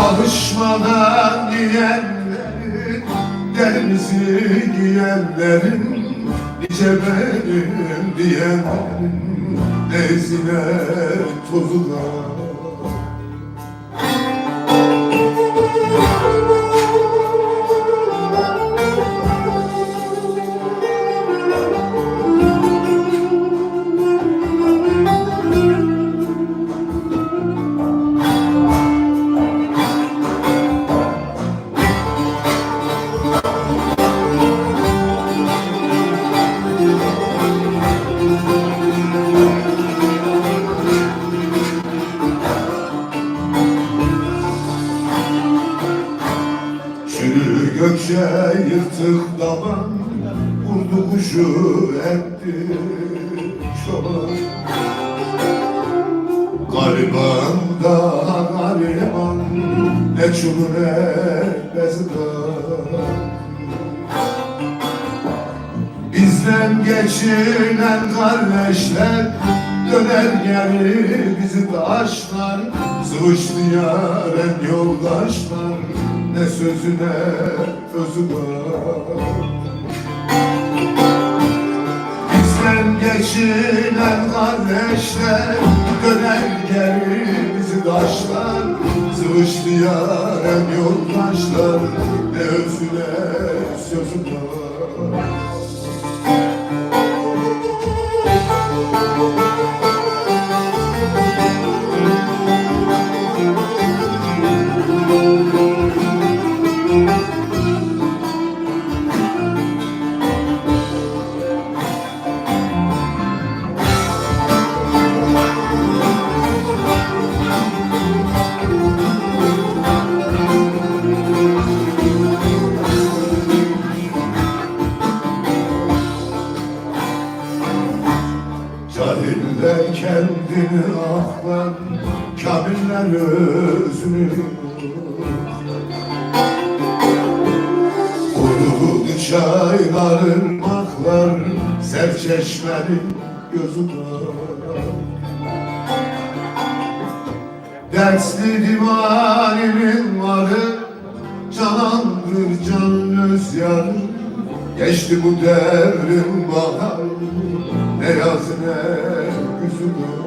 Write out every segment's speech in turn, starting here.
Alışmadan giyenlerin, derimizi giyenlerin, nice benim diyenlerin nezine tozuna. Gökçe yırtık daman, vurdu kuşu etti çoban. Gariban da gariban, ne çulu ne bezdan. Bizden geçinen kardeşler, döner geri bizi taşlar. Sıvıştı yaren yoldaşlar, ne sözüne özü var. Bizden geçinen kardeşler, döner geri bizi taşlar. Sıvıştı yaren yoldaşlar, ne özüne sözü var. Cahiller kendini aklar, kamiller özünü. Kurudu çaylar, ırmaklar, serçeşmenin gözü var. Dersli divaninin varı, canandır canın öz yarı. Geçti bu devrin baharı, ne yaz ne güzü var.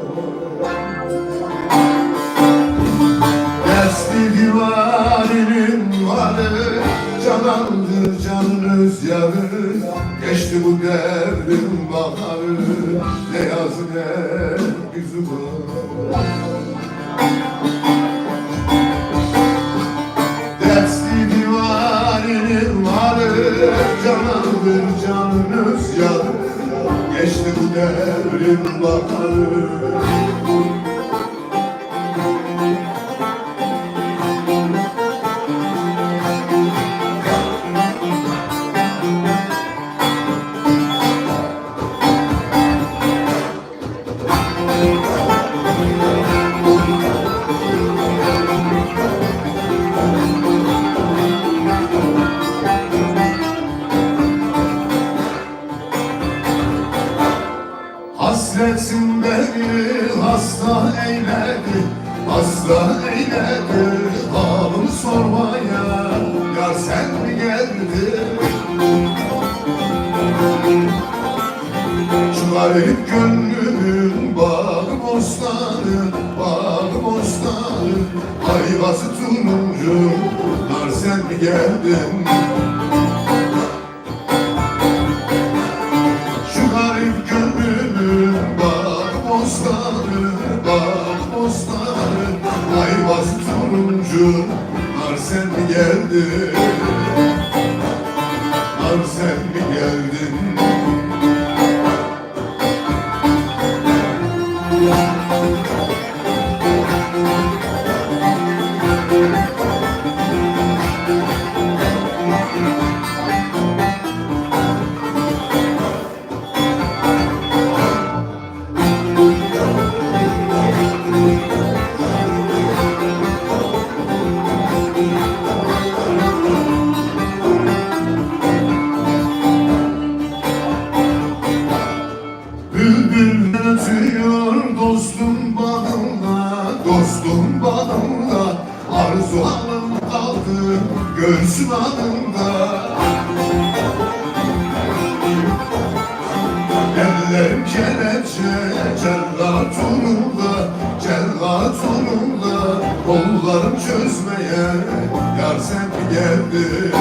Dersli divaninin varı, canandır canın öz yarı. Geçti bu devrin baharı, ne yaz ne güzü var. Dersli divaninin varı, canandır canın öz yarı. Geçti bu devrin baharı. Hasretin beni hasta eyledi, hasta eyledi. Halımı sormaya yar sen mi geldin? Şu garip gönlümün bağı bostanı, bağı bostanı. Ayvası turuncu, nar sen mi geldin? Ayvası turuncu, nar sen mi geldin? Nar sen mi geldin? Zuhalım kaldı göğsüm anında. Ellerim kelepçe cellat onunda, cellat onunda. Kollarım çözmeye yar sen mi geldin?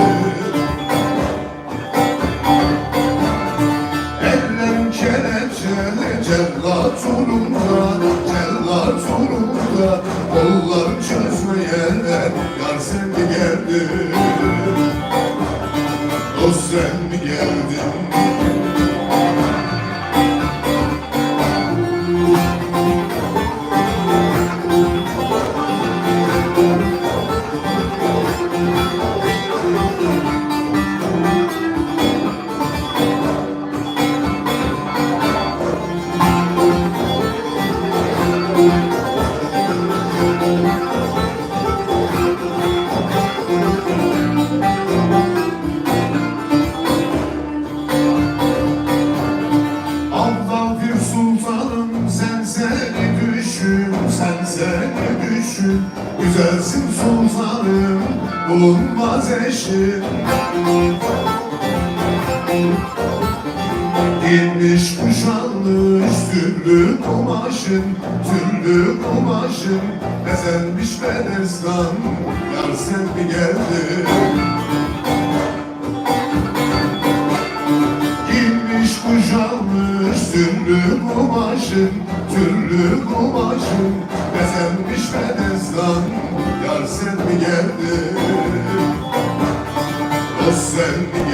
Ellerim kelepçe cellat onunda, cellat onunda. Kollarım çözmeye yar sen mi geldin? Dost sen mi geldin? Sen seni düşün, güzelsin sultanım, bulunmaz eşin. Giymiş kuşanmış türlü kumaşın, türlü kumaşın. Bezenmiş bedestan, yar sen mi geldin? Kuşanmış türlü kumaşın, türlü kumaşın. Bezenmiş bedestan, yar sen mi geldin? O sen mi